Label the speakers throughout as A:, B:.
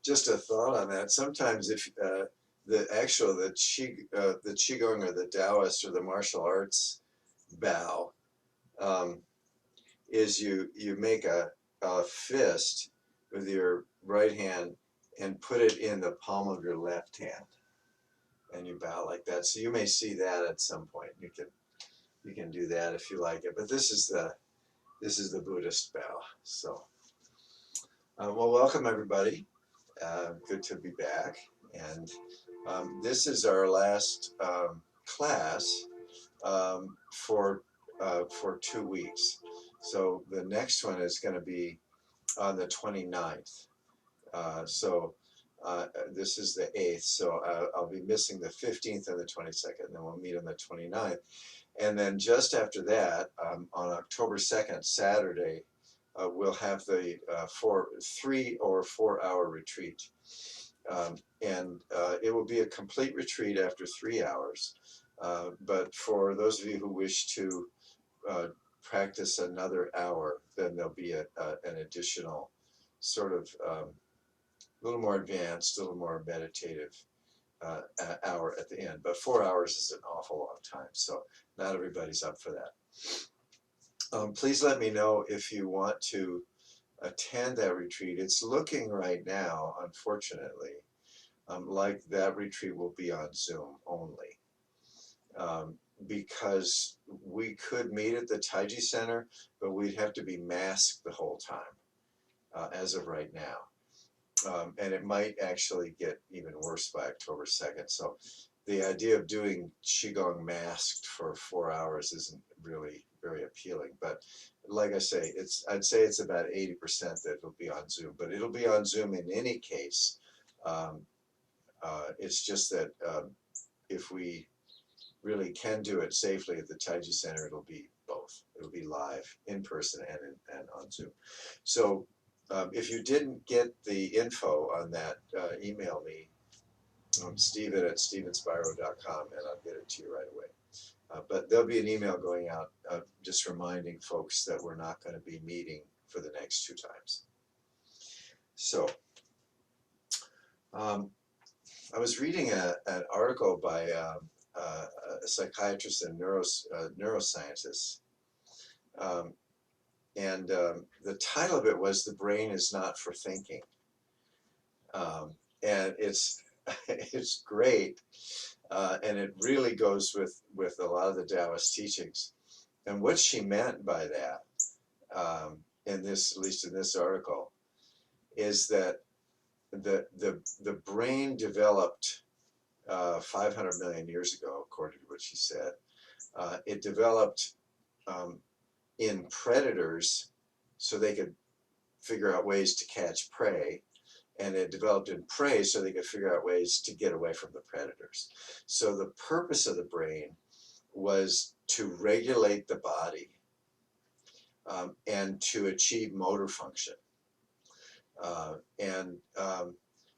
A: just a thought on that. Sometimes if the Qigong or the Taoist or the martial arts bow, um, is you make a fist with your right hand and put it in the palm of your left hand, and you bow like that. So you may see that at some point. You can do that if you like it. But this is the Buddhist bow. So well, welcome everybody. Good to be back. And this is our last class for 2 weeks. So the next one is going to be on the 29th. So this is the 8th. So I'll be missing the 15th and the 22nd. And then we'll meet on the 29th. And then just after that, on October 2nd, Saturday, we'll have the 3 or 4 hour retreat. And it will be a complete retreat after 3 hours. But for those of you who wish to practice another hour, then there'll be an additional sort of a little more advanced, a little more meditative hour at the end. But 4 hours is an awful long time, so not everybody's up for that. Please let me know if you want to attend that retreat. It's looking right now, unfortunately, like that retreat will be on Zoom only. Because we could meet at the Taiji Center, but we'd have to be masked the whole time as of right now. And it might actually get even worse by October 2nd. So the idea of doing Qigong masked for 4 hours isn't really very appealing. But like I say, I'd say it's about 80% that it'll be on Zoom. But it'll be on Zoom in any case. It's just that if we really can do it safely at the Taiji Center, it'll be both. It'll be live, in person, and on Zoom. So if you didn't get the info on that, email me, Steven@stevenspiro.com, and I'll get it to you right away. But there'll be an email going out just reminding folks that we're not going to be meeting for the next 2 times. So I was reading an article by a psychiatrist and neuroscientist. And the title of it was "The Brain is Not for Thinking," and it's it's great, and it really goes with a lot of the Taoist teachings. And what she meant by that, in this, at least in this article, is that the brain developed 500 million years ago, according to what she said. It developed in predators so they could figure out ways to catch prey, and it developed in prey so they could figure out ways to get away from the predators. So the purpose of the brain was to regulate the body and to achieve motor function. And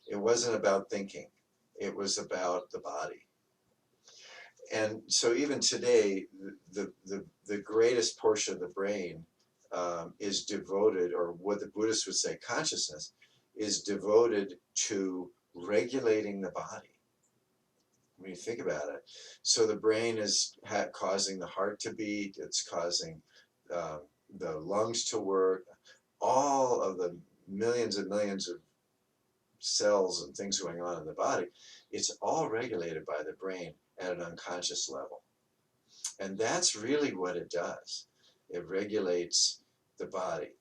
A: it wasn't about thinking, it was about the body. And so even today, the greatest portion of the brain is devoted, or what the Buddhists would say consciousness, is devoted to regulating the body. When you think about it, so the brain is causing the heart to beat, it's causing the lungs to work, all of the millions and millions of cells and things going on in the body, it's all regulated by the brain at an unconscious level. And that's really what it does. It regulates the body.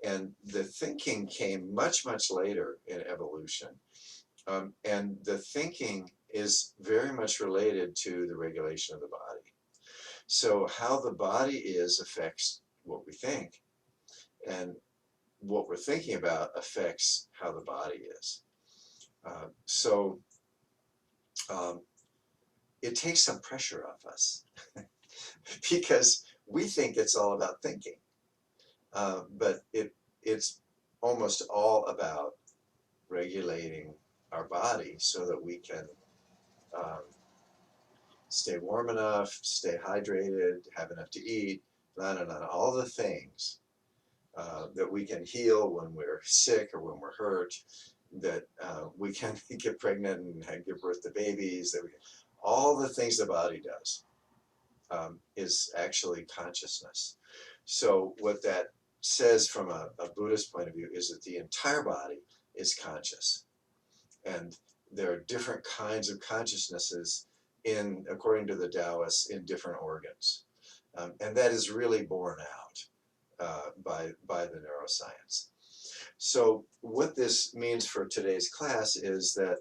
A: And the thinking came much, much later in evolution. And the thinking is very much related to the regulation of the body. So how the body is affects what we think. And what we're thinking about affects how the body is. So it takes some pressure off us because we think it's all about thinking. But it's almost all about regulating our body so that we can stay warm enough, stay hydrated, have enough to eat, all the things that we can heal when we're sick or when we're hurt, that we can get pregnant and give birth to babies, that all the things the body does is actually consciousness. So what that says from a Buddhist point of view is that the entire body is conscious. And there are different kinds of consciousnesses according to the Taoists, in different organs. And that is really borne out by the neuroscience. So what this means for today's class is that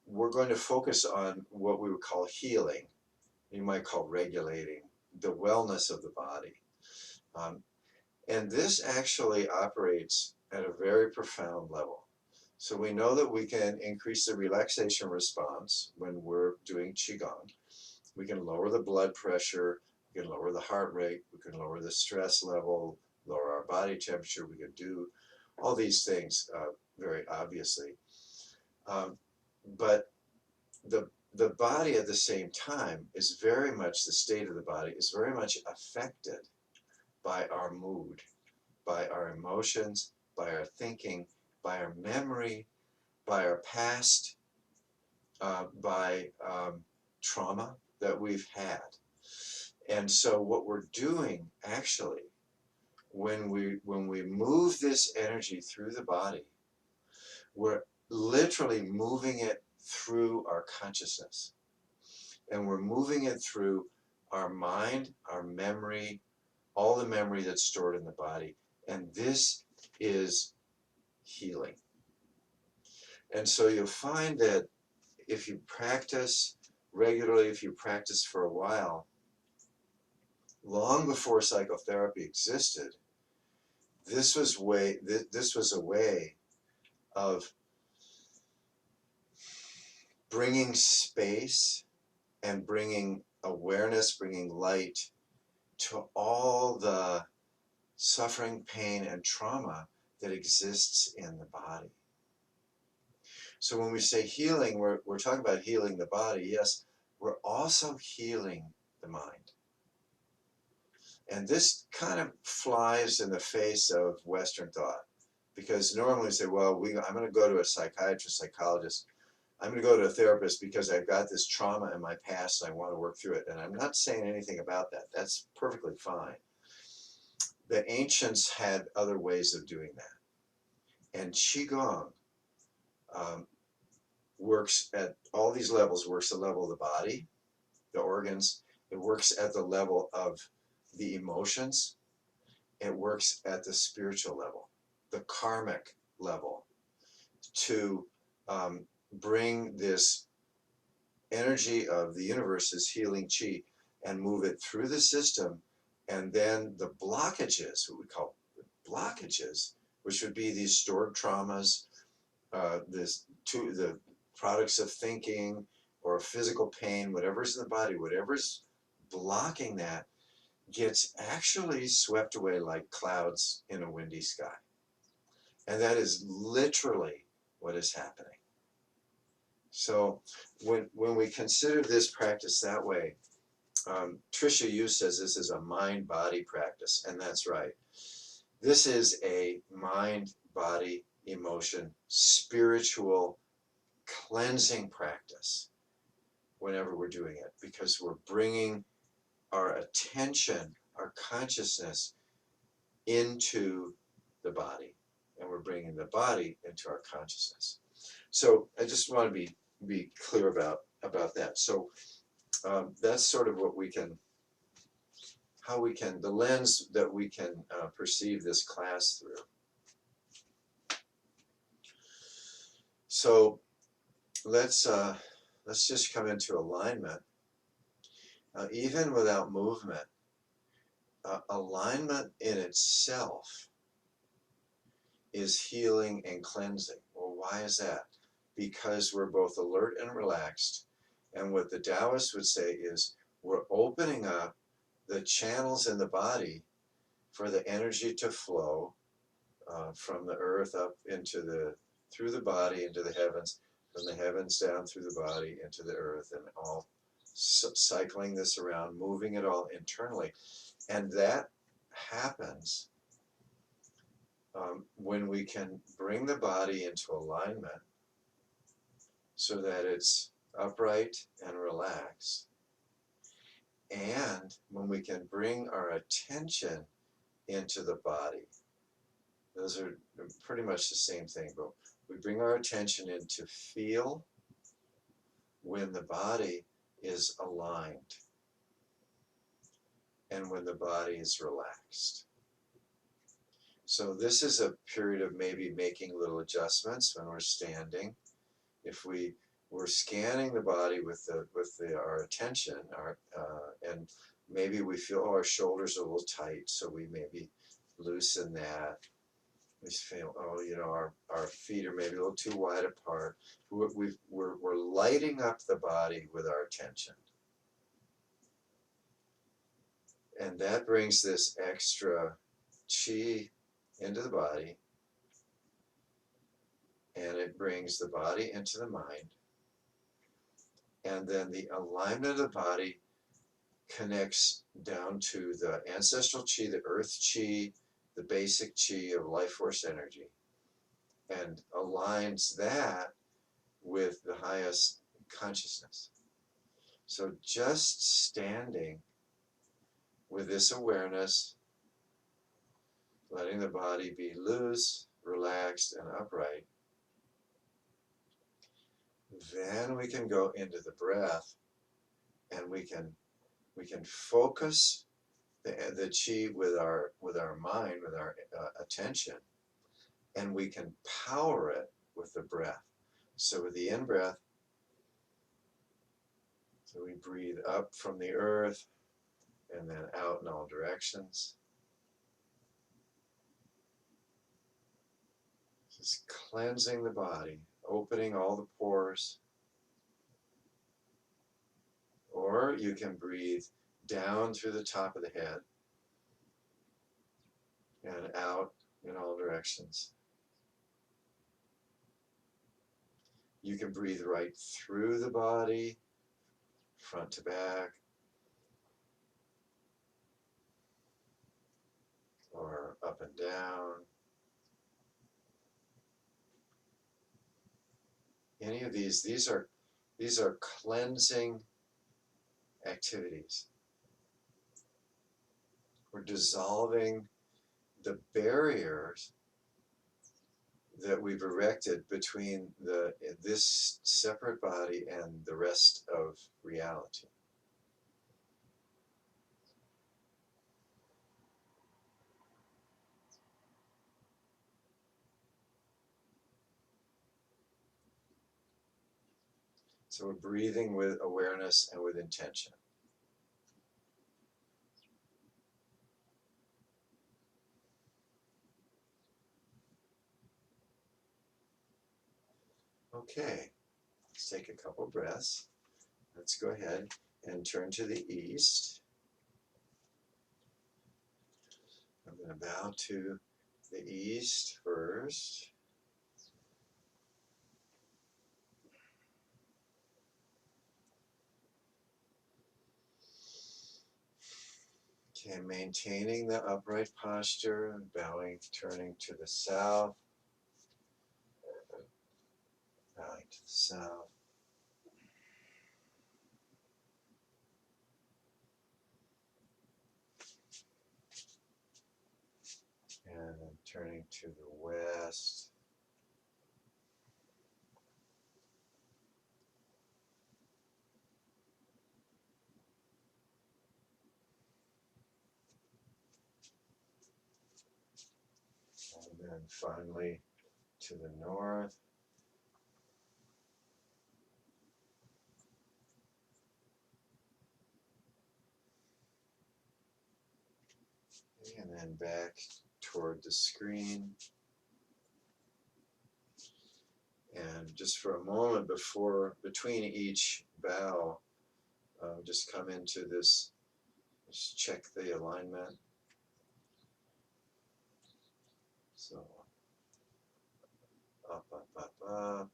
A: we're going to focus on what we would call healing. You might call regulating the wellness of the body. And this actually operates at a very profound level. So we know that we can increase the relaxation response when we're doing Qigong. We can lower the blood pressure, we can lower the heart rate, we can lower the stress level, lower our body temperature. We can do all these things very obviously. But the body at the same time is very much, the state of the body is very much affected by our mood, by our emotions, by our thinking, by our memory, by our past, by trauma that we've had. And so what we're doing actually, when we move this energy through the body, we're literally moving it through our consciousness. And we're moving it through our mind, our memory, all the memory that's stored in the body. And this is healing. And so you'll find that if you practice regularly, if you practice for a while, long before psychotherapy existed, this was a way of bringing space and bringing awareness, bringing light to all the suffering, pain, and trauma that exists in the body. So when we say healing, we're talking about healing the body. Yes, we're also healing the mind. And this kind of flies in the face of Western thought, because normally we say, well, I'm going to go to a psychiatrist, psychologist. I'm going to go to a therapist because I've got this trauma in my past and I want to work through it. And I'm not saying anything about that. That's perfectly fine. The ancients had other ways of doing that. And Qigong works at all these levels. Works at the level of the body, the organs. It works at the level of the emotions. It works at the spiritual level, the karmic level, to bring this energy of the universe's healing chi and move it through the system. And then the blockages, what we call blockages, which would be these stored traumas, the products of thinking or physical pain, whatever's in the body, whatever's blocking that, gets actually swept away like clouds in a windy sky. And that is literally what is happening. So when we consider this practice that way, Tricia Yu says this is a mind-body practice, and that's right. This is a mind, body, emotion, spiritual cleansing practice whenever we're doing it, because we're bringing our attention, our consciousness into the body, and we're bringing the body into our consciousness. So I just want to be clear about that. So that's sort of what we can, the lens that we can perceive this class through. So let's just come into alignment. Even without movement, alignment in itself is healing and cleansing. Well, why is that? Because we're both alert and relaxed. And what the Taoists would say is we're opening up the channels in the body for the energy to flow from the earth up through the body into the heavens, from the heavens down through the body into the earth, and all cycling this around, moving it all internally. And that happens when we can bring the body into alignment so that it's upright and relaxed, and when we can bring our attention into the body, those are pretty much the same thing, but we bring our attention in to feel when the body is aligned and when the body is relaxed. So this is a period of maybe making little adjustments when we're standing. If we're scanning the body with our attention, and maybe we feel our shoulders are a little tight, so we maybe loosen that. We feel, our feet are maybe a little too wide apart. We're lighting up the body with our attention. And that brings this extra chi into the body, and it brings the body into the mind. And then the alignment of the body connects down to the ancestral chi, the earth chi, the basic chi of life force energy, and aligns that with the highest consciousness. So just standing with this awareness, letting the body be loose, relaxed, and upright, then we can go into the breath, and we can focus the chi with our mind, with our attention, and we can power it with the breath. So with the in-breath, so we breathe up from the earth and then out in all directions. Just cleansing the body, opening all the pores. Or you can breathe down through the top of the head and out in all directions. You can breathe right through the body, front to back, or up and down. Any of these are cleansing activities. We're dissolving the barriers that we've erected between this separate body and the rest of reality. So we're breathing with awareness and with intention. Okay, let's take a couple breaths. Let's go ahead and turn to the east. I'm going to bow to the east first. Okay, maintaining the upright posture and bowing, turning to the south. Bowing to the south. And then turning to the west. And then finally to the north. And then back toward the screen. And just for a moment between each bow, just come into this, just check the alignment. So up, up, up, up.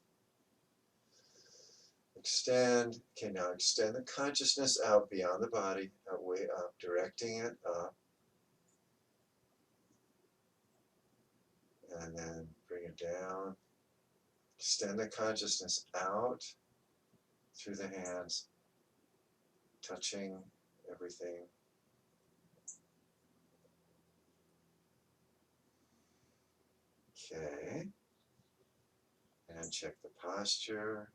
A: Extend. Okay, now extend the consciousness out beyond the body, way up, directing it up. And then bring it down. Extend the consciousness out through the hands, touching everything. Okay. And check the posture.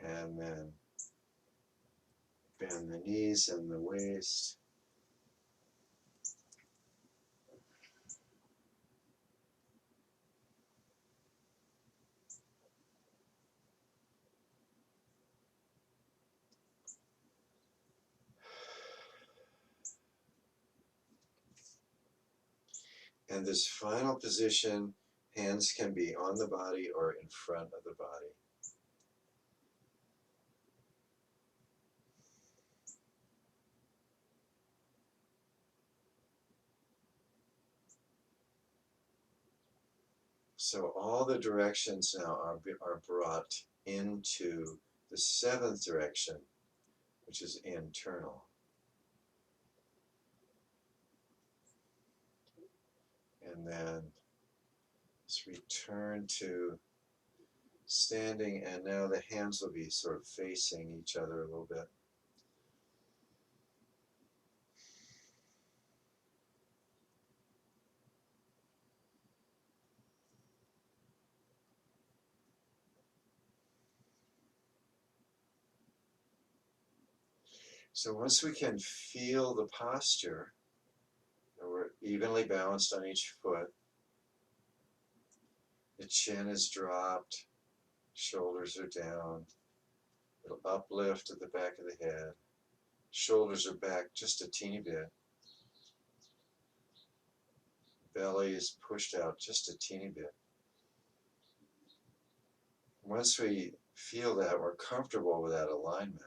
A: And then bend the knees and the waist. And this final position, hands can be on the body or in front of the body. So all the directions now are brought into the seventh direction, which is internal. And then let's return to standing, and now the hands will be sort of facing each other a little bit. So once we can feel the posture, and we're evenly balanced on each foot, the chin is dropped, shoulders are down, little uplift at the back of the head, shoulders are back just a teeny bit, belly is pushed out just a teeny bit. Once we feel that, we're comfortable with that alignment.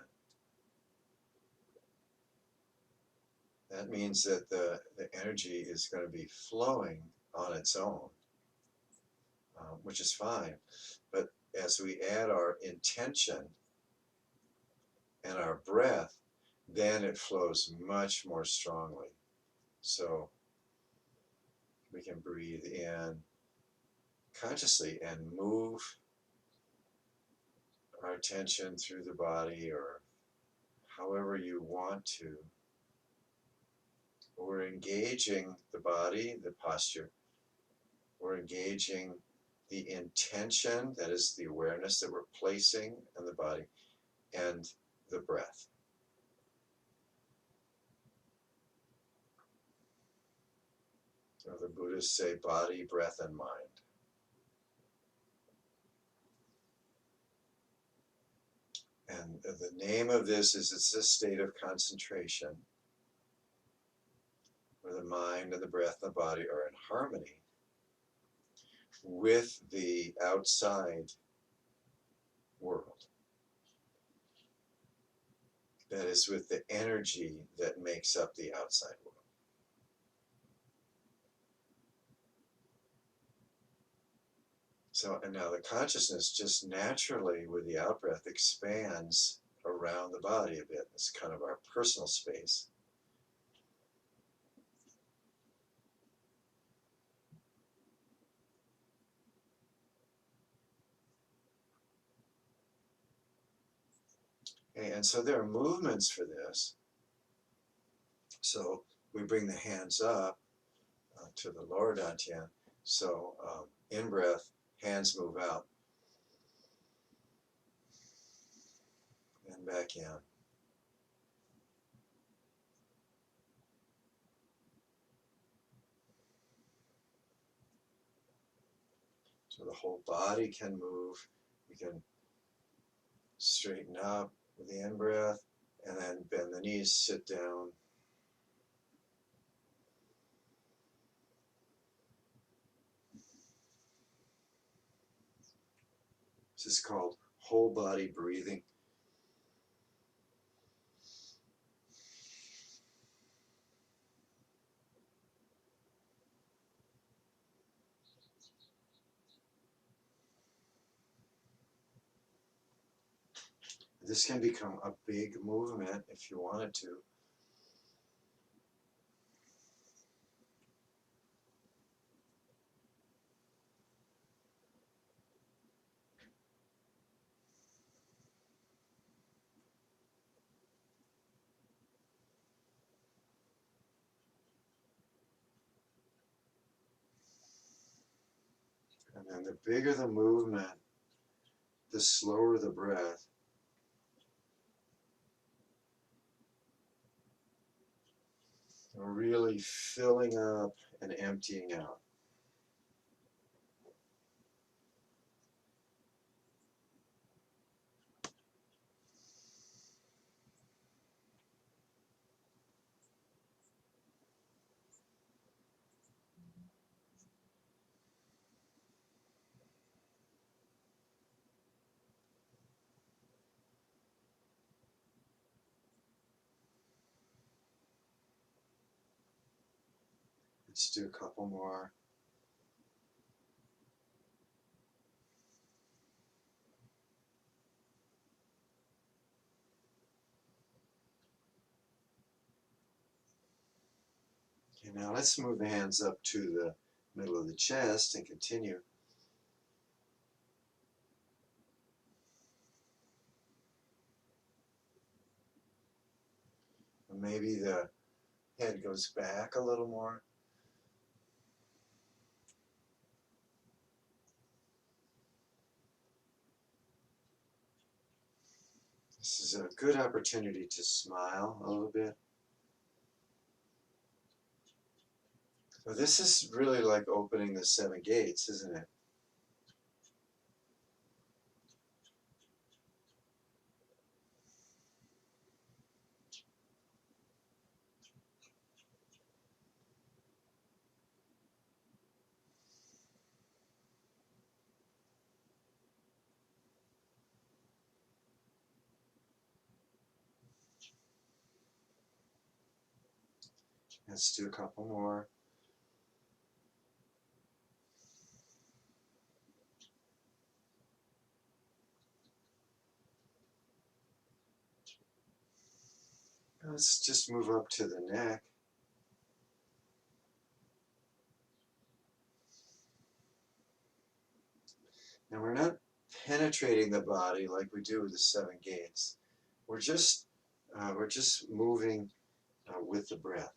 A: That means that the energy is going to be flowing on its own, which is fine. But as we add our intention and our breath, then it flows much more strongly. So we can breathe in consciously and move our attention through the body or however you want to. We're engaging the body, the posture. We're engaging the intention, that is the awareness that we're placing in the body, and the breath. So the Buddhists say body, breath, and mind. And the name of this is it's a state of concentration where the mind and the breath and the body are in harmony with the outside world. That is, with the energy that makes up the outside world. So, and now the consciousness just naturally with the out breath expands around the body a bit. It's kind of our personal space. Okay, and so there are movements for this. So we bring the hands up to the lower dantian. So in breath, hands move out and back in. So the whole body can move. You can straighten up with the in breath and then bend the knees, sit down. This is called whole body breathing. This can become a big movement if you wanted to. And the bigger the movement, the slower the breath. We're really filling up and emptying out. Let's do a couple more. Okay, now let's move the hands up to the middle of the chest and continue. And maybe the head goes back a little more. This is a good opportunity to smile a little bit. So this is really like opening the 7 gates, isn't it? Let's do a couple more. Let's just move up to the neck. And we're not penetrating the body like we do with the 7 gates. We're just moving with the breath.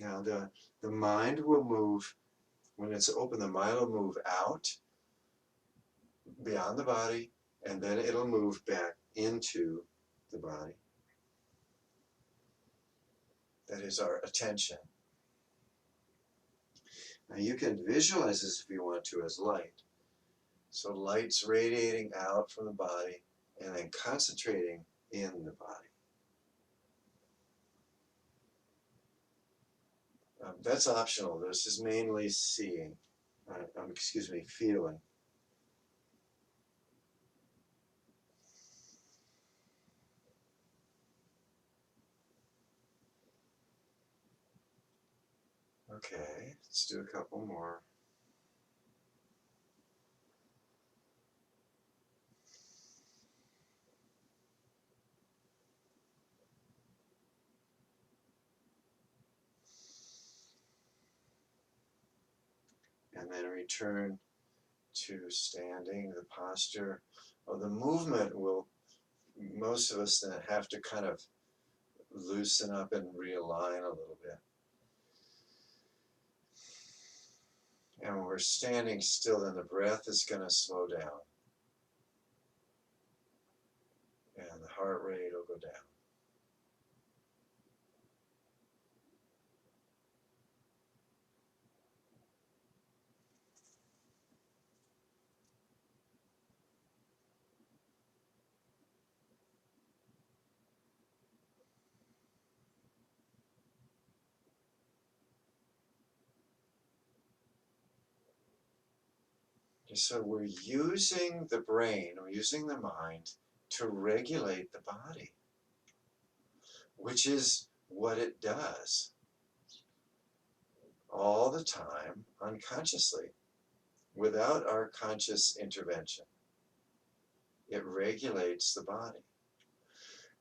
A: Now the mind will move, when it's open, the mind will move out beyond the body, and then it'll move back into the body. That is our attention. Now you can visualize this if you want to as light. So light's radiating out from the body and then concentrating in the body. That's optional. This is mainly seeing, feeling. Okay, let's do a couple more. And then return to standing, the posture. Well, the movement will, most of us then have to kind of loosen up and realign a little bit. And when we're standing still, then the breath is going to slow down. And the heart rate will go down. So we're using the brain, we're using the mind to regulate the body, which is what it does all the time unconsciously, without our conscious intervention. It regulates the body.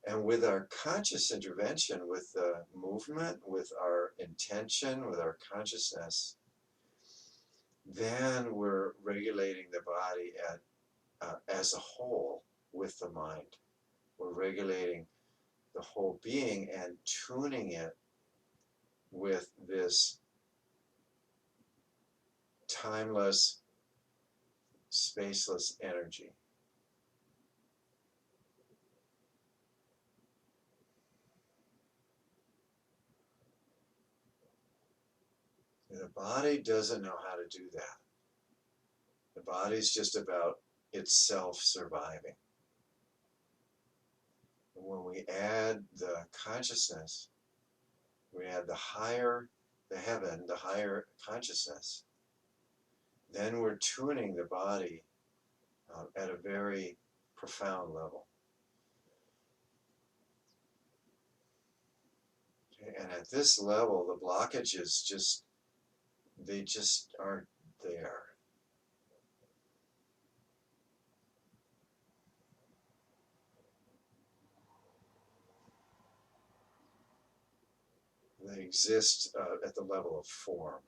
A: And with our conscious intervention, with the movement, with our intention, with our consciousness, then we're regulating the body as a whole with the mind. We're regulating the whole being and tuning it with this timeless, spaceless energy. The body doesn't know how to do that. The body's just about itself surviving. And when we add the consciousness, we add the heaven, the higher consciousness, then we're tuning the body at a very profound level. Okay? And at this level, the blockages they just aren't there. They exist at the level of form.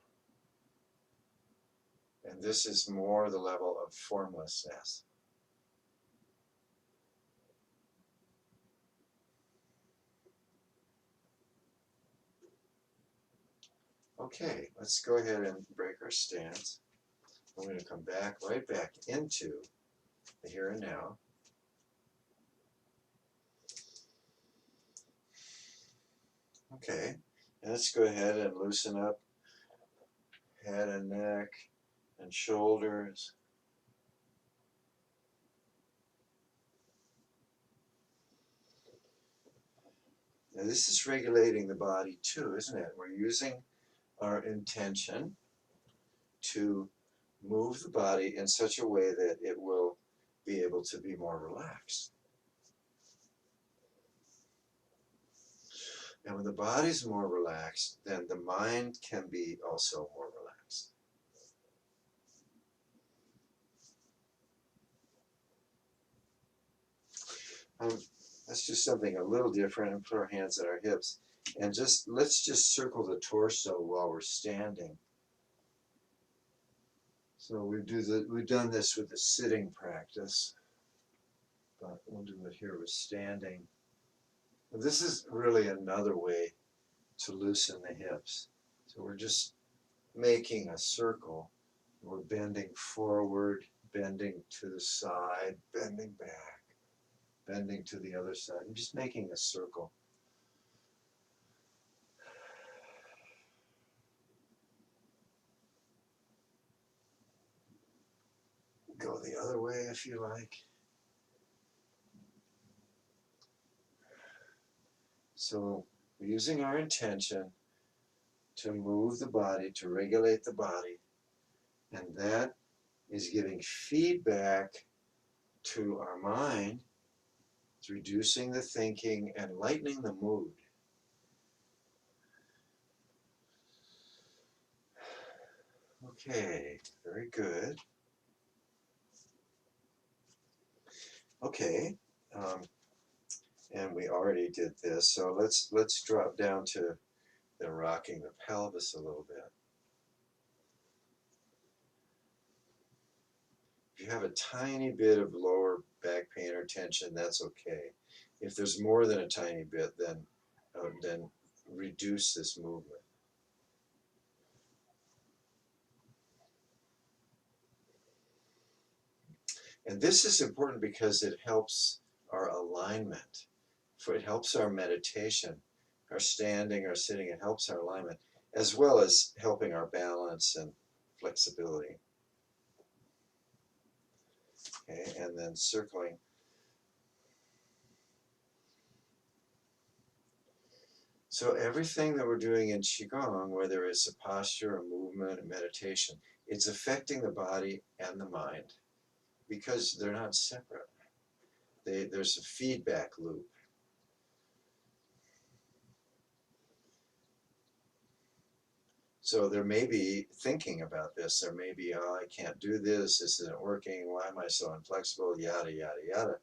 A: And this is more the level of formlessness. Okay, let's go ahead and break our stance. We're going to come right back into the here and now. Okay, and let's go ahead and loosen up head and neck and shoulders. Now this is regulating the body too, isn't it? We're using our intention to move the body in such a way that it will be able to be more relaxed. And when the body's more relaxed, then the mind can be also more relaxed. Let's do something a little different and put our hands at our hips. And let's just circle the torso while we're standing. So we've done this with the sitting practice, but we'll do it here with standing. This is really another way to loosen the hips. So we're just making a circle. We're bending forward, bending to the side, bending back, bending to the other side. I'm just making a circle. Go the other way if you like. So we're using our intention to move the body, to regulate the body, and that is giving feedback to our mind. It's reducing the thinking and lightening the mood. Okay, very good. Okay, and we already did this, so let's drop down to the rocking the pelvis a little bit. If you have a tiny bit of lower back pain or tension, that's okay. If there's more than a tiny bit, then reduce this movement. And this is important because it helps our alignment. It helps our meditation, our standing, our sitting. It helps our alignment, as well as helping our balance and flexibility. Okay, and then circling. So everything that we're doing in Qigong, whether it's a posture, a movement, a meditation, it's affecting the body and the mind because they're not separate. There's a feedback loop. So there may be thinking about this. There may be, oh, I can't do this. This isn't working. Why am I so inflexible? Yada, yada, yada.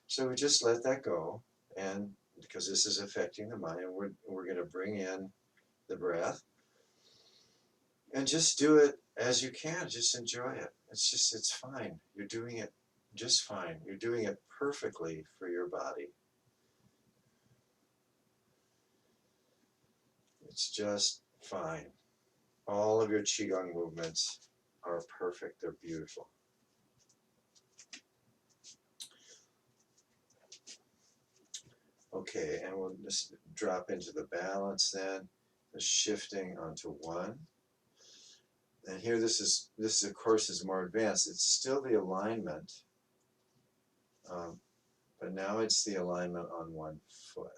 A: So we just let that go. And because this is affecting the mind, we're going to bring in the breath and just do it as you can, just enjoy it. It's fine. You're doing it just fine. You're doing it perfectly for your body. It's just fine. All of your Qigong movements are perfect. They're beautiful. Okay, and we'll just drop into the balance then, the shifting onto one. And here this of course is more advanced. It's still the alignment, but now it's the alignment on one foot.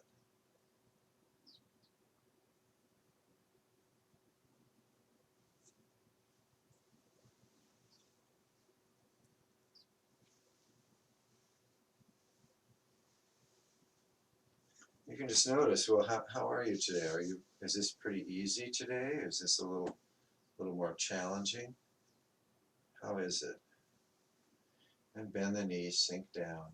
A: You can just notice, well, how are you today? Is this pretty easy today? Is this a little more challenging? How is it? And bend the knees, sink down.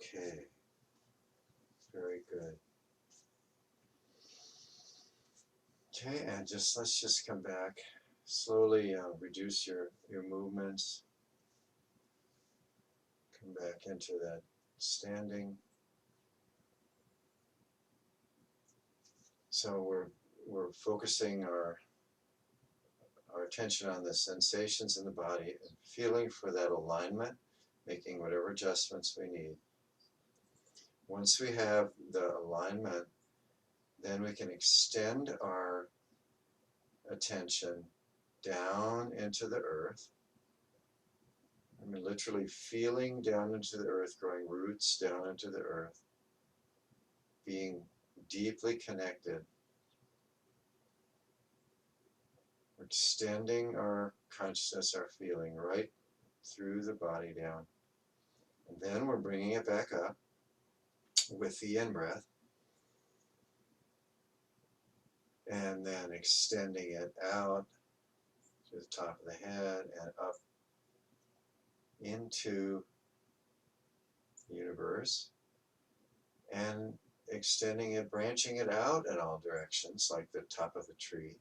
A: Okay, very good. Okay, and let's just come back. Slowly reduce your movements. Come back into that standing. So we're focusing our attention on the sensations in the body and feeling for that alignment, making whatever adjustments we need. Once we have the alignment, then we can extend our attention down into the earth. I mean, literally feeling down into the earth, growing roots down into the earth, being deeply connected. We're extending our consciousness, our feeling right through the body down. And then we're bringing it back up with the in-breath. And then extending it out to the top of the head and up into the universe. And extending it, branching it out in all directions, like the top of a tree.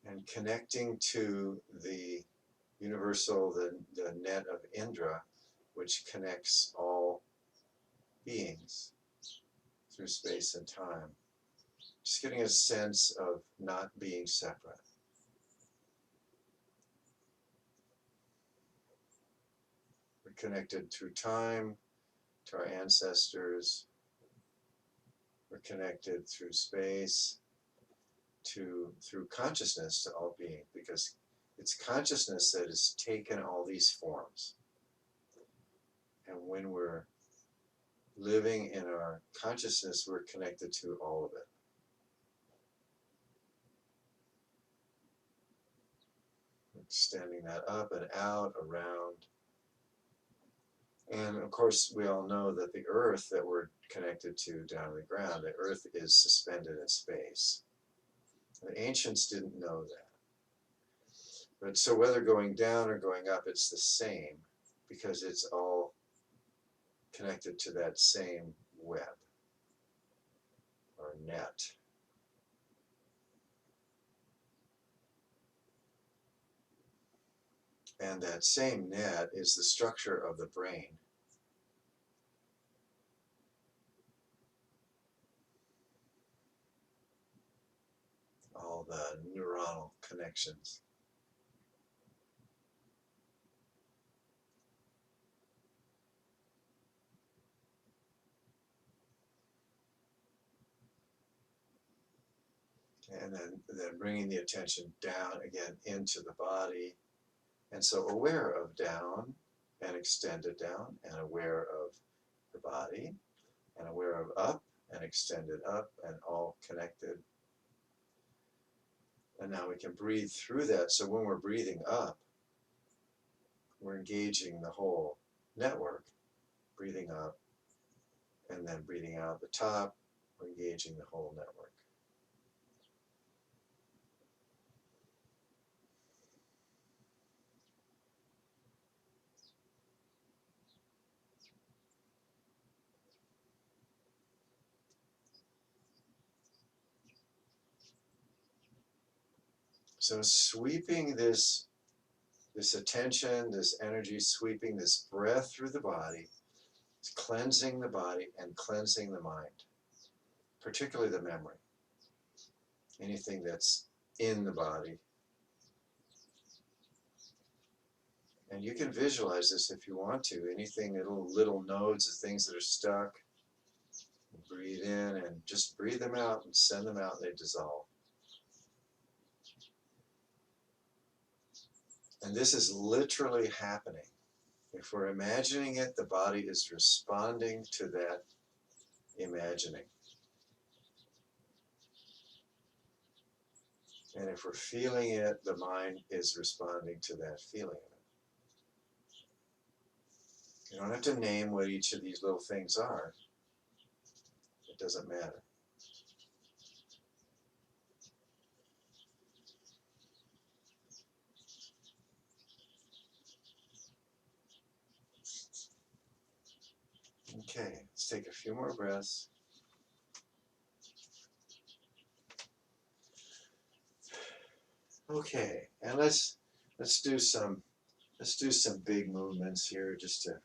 A: And connecting to the universal, the net of Indra, which connects all beings through space and time. Just getting a sense of not being separate. We're connected through time to our ancestors. We're connected through space through consciousness to all being, because it's consciousness that has taken all these forms. And when we're living in our consciousness, we're connected to all of it. Extending that up and out, around. And of course, we all know that the earth that we're connected to down on the ground, the earth is suspended in space. The ancients didn't know that. But so whether going down or going up, it's the same, because it's all connected to that same web or net. And that same net is the structure of the brain. All the neuronal connections. And then bringing the attention down again into the body. And so aware of down and extended down, and aware of the body, and aware of up and extended up and all connected. And now we can breathe through that. So when we're breathing up, we're engaging the whole network, breathing up, and then breathing out the top, we're engaging the whole network. So sweeping this attention, this energy, sweeping this breath through the body, cleansing the body and cleansing the mind, particularly the memory, anything that's in the body. And you can visualize this if you want to, anything, little nodes of things that are stuck. Breathe in and just breathe them out and send them out, and they dissolve. And this is literally happening. If we're imagining it, the body is responding to that imagining. And if we're feeling it, the mind is responding to that feeling of it. You don't have to name what each of these little things are. It doesn't matter. Okay, let's take a few more breaths. Okay, and let's do some big movements here just to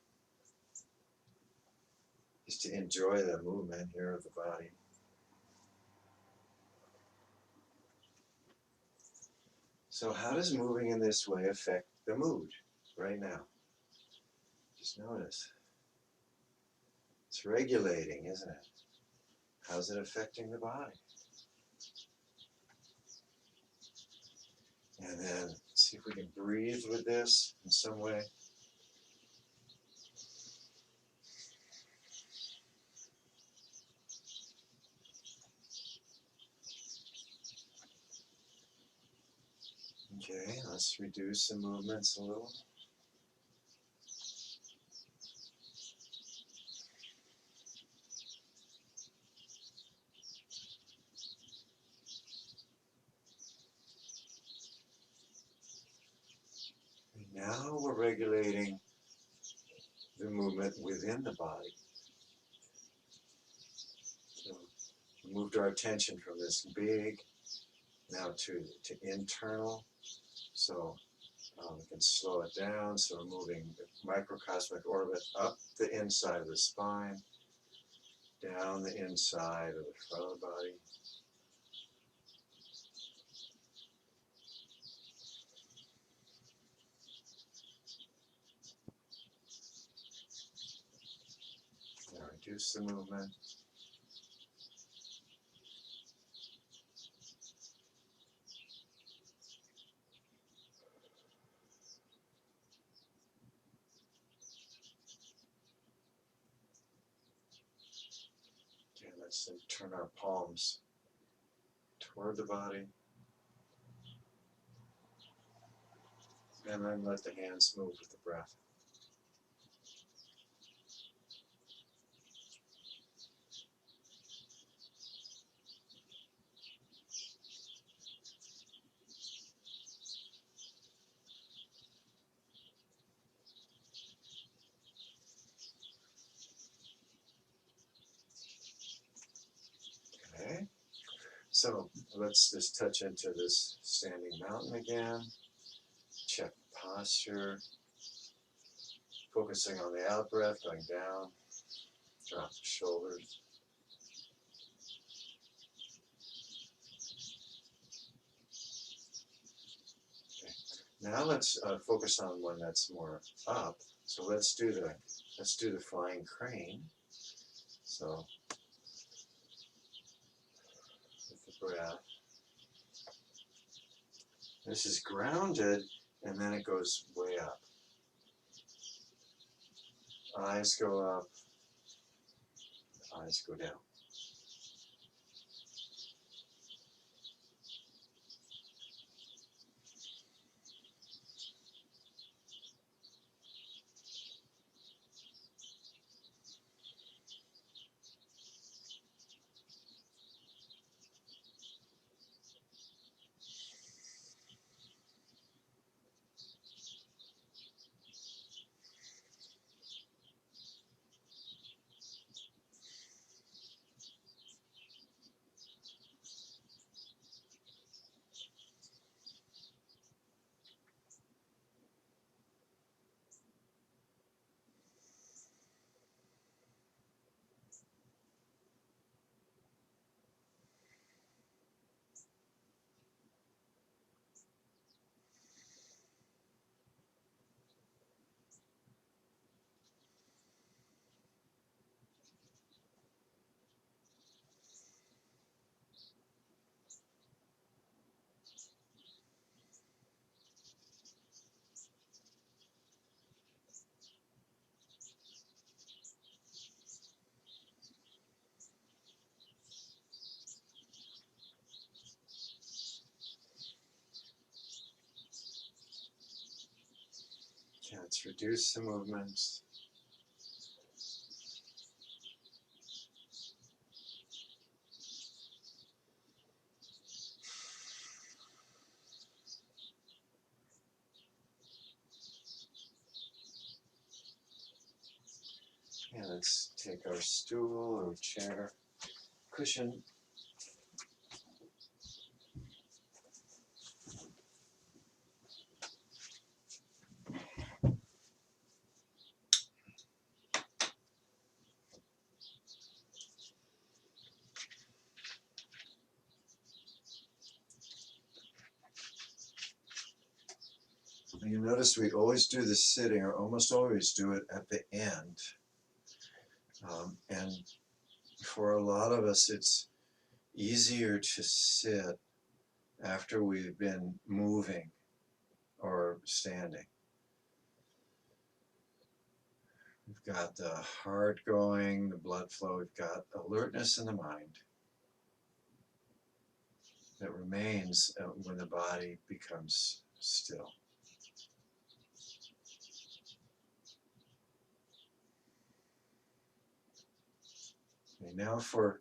A: enjoy the movement here of the body. So how does moving in this way affect the mood right now? Just notice. It's regulating, isn't it? How's it affecting the body? And then see if we can breathe with this in some way. Okay, let's reduce the movements a little. And now we're regulating the movement within the body. So we moved our attention from this big now to internal. So we can slow it down. So we're moving the microcosmic orbit up the inside of the spine, down the inside of the front of the body. Now reduce the movement. Okay, let's then turn our palms toward the body. And then let the hands move with the breath. Okay, so let's just touch into this standing mountain again. Check posture. Focusing on the out breath, going down. Drop the shoulders. Okay. Now let's focus on one that's more up. So let's do the flying crane. So with the breath. This is grounded, and then it goes way up. Eyes go up, eyes go down. Let's reduce the movements. And let's take our stool or chair, cushion. You notice we always do the sitting, or almost always do it at the end. And for a lot of us, it's easier to sit after we've been moving or standing. We've got the heart going, the blood flow, we've got alertness in the mind that remains when the body becomes still. Okay, now for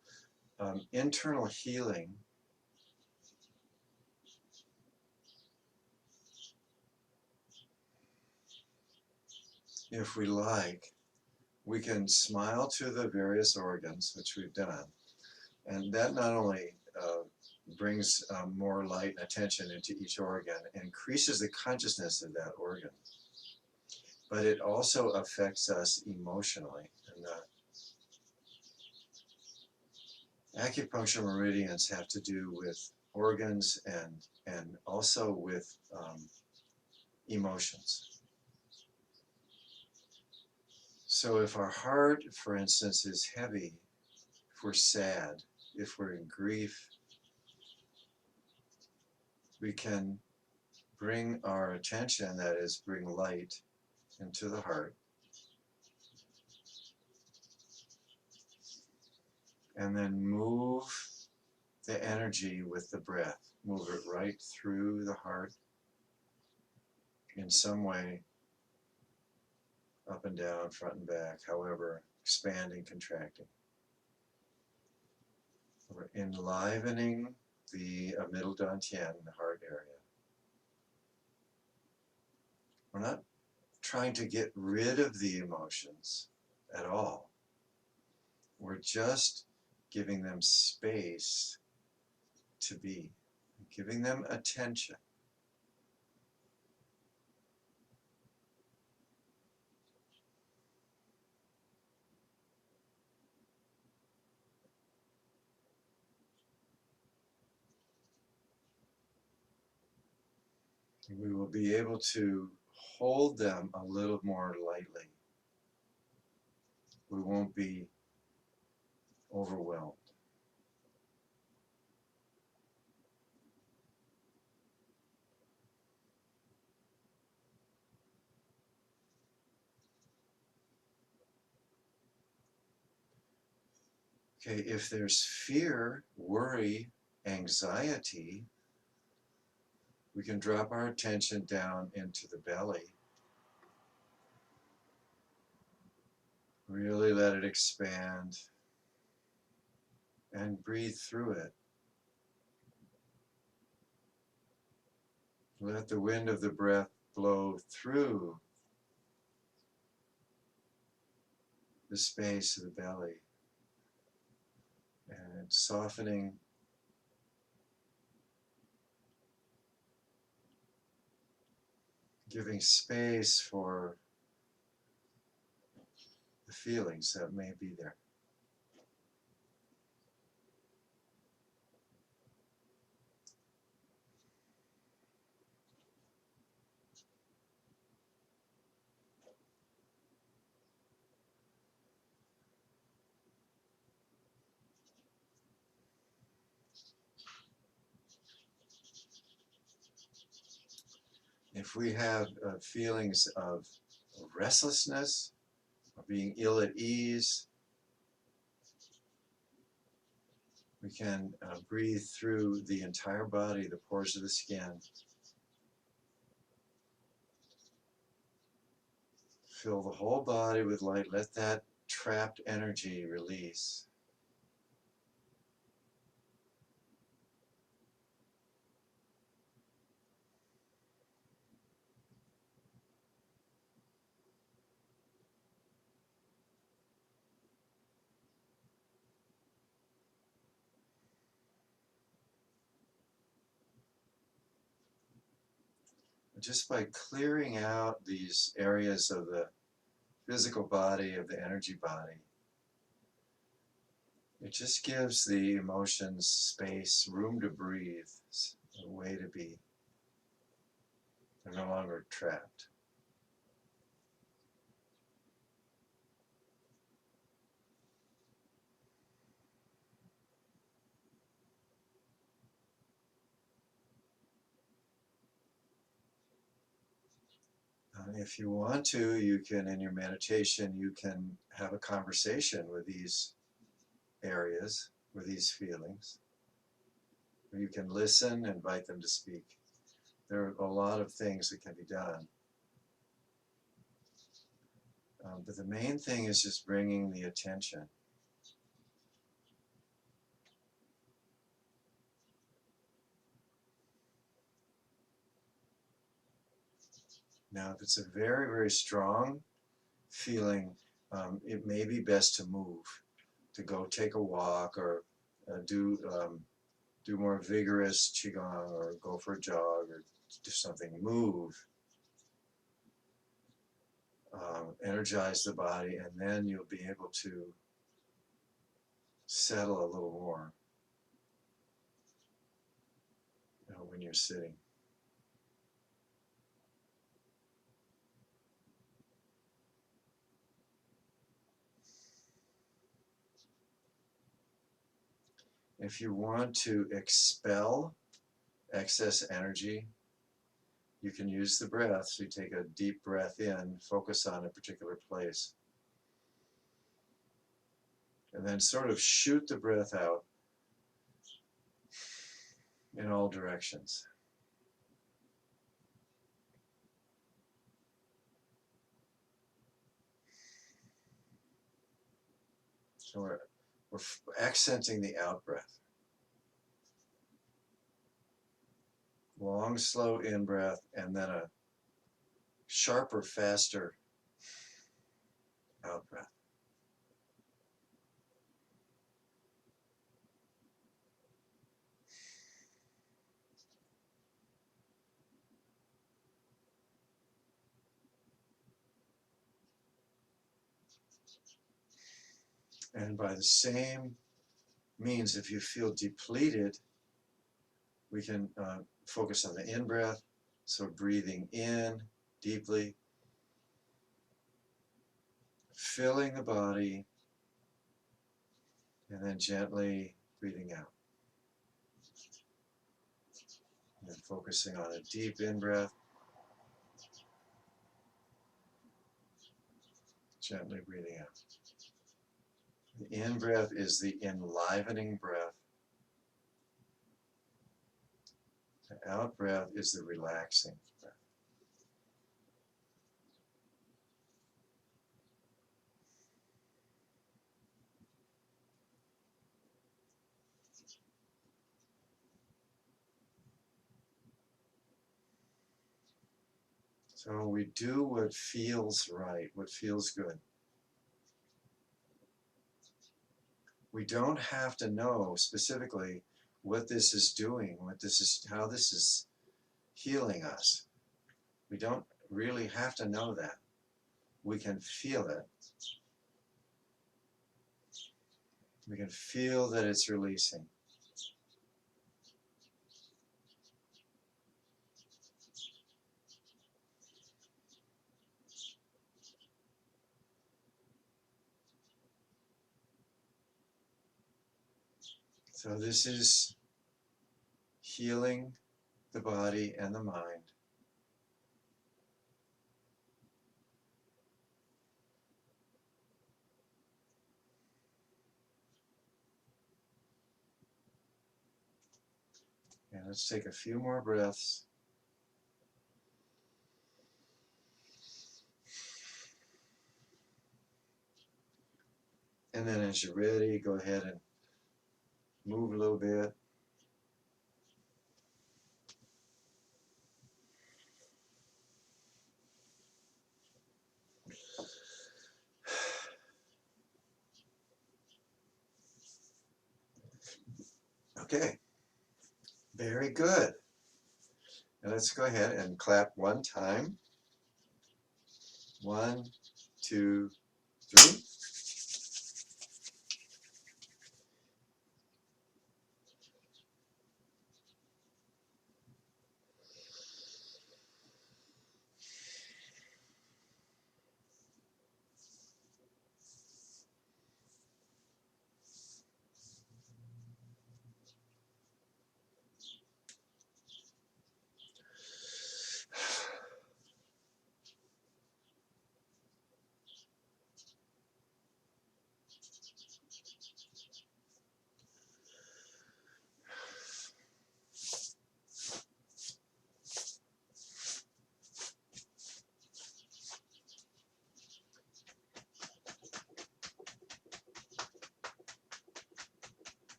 A: internal healing, if we like, we can smile to the various organs, which we've done, and that not only brings more light and attention into each organ and increases the consciousness of that organ, but it also affects us emotionally. And the acupuncture meridians have to do with organs and also with emotions. So if our heart, for instance, is heavy, if we're sad, if we're in grief, we can bring our attention, that is, bring light into the heart, and then move the energy with the breath. Move it right through the heart in some way, up and down, front and back, however, expanding, contracting. We're enlivening the middle dantian, the heart area. We're not trying to get rid of the emotions at all. We're just giving them space to be, giving them attention. We will be able to hold them a little more lightly. We won't be overwhelmed. Okay, if there's fear, worry, anxiety, we can drop our attention down into the belly. Really let it expand and breathe through it. Let the wind of the breath blow through the space of the belly and softening, giving space for the feelings that may be there. If we have feelings of restlessness, of being ill at ease, we can breathe through the entire body, the pores of the skin. Fill the whole body with light. Let that trapped energy release. Just by clearing out these areas of the physical body, of the energy body, it just gives the emotions space, room to breathe, a way to be. They're no longer trapped. If you want to, you can, in your meditation, you can have a conversation with these areas, with these feelings. Or you can listen, invite them to speak. There are a lot of things that can be done. But the main thing is just bringing the attention. Now, if it's a very, very strong feeling, it may be best to move, to go take a walk or do more vigorous Qigong or go for a jog or do something, move, energize the body, and then you'll be able to settle a little more, when you're sitting. If you want to expel excess energy, you can use the breath. So you take a deep breath in, focus on a particular place, and then sort of shoot the breath out in all directions. So we're accenting the out breath. Long, slow in breath, and then a sharper, faster out breath. And by the same means, if you feel depleted, we can focus on the in breath. So breathing in deeply, filling the body, and then gently breathing out. And then focusing on a deep in breath, gently breathing out. The in breath is the enlivening breath. The out breath is the relaxing breath. So we do what feels right, what feels good. We don't have to know specifically what this is doing, how this is healing us. We don't really have to know that. We can feel it. We can feel that it's releasing. So this is healing the body and the mind. And let's take a few more breaths. And then as you're ready, go ahead and move a little bit. Okay, very good. And let's go ahead and clap one time. 1, 2, 3.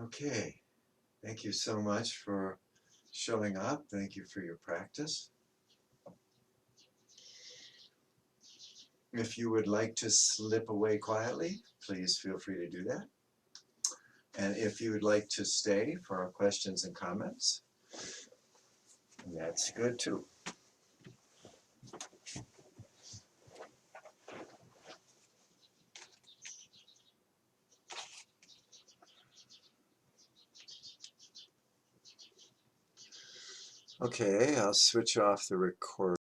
A: Okay, thank you so much for showing up. Thank you for your practice. If you would like to slip away quietly, please feel free to do that. And if you would like to stay for our questions and comments, that's good too. Okay, I'll switch off the record.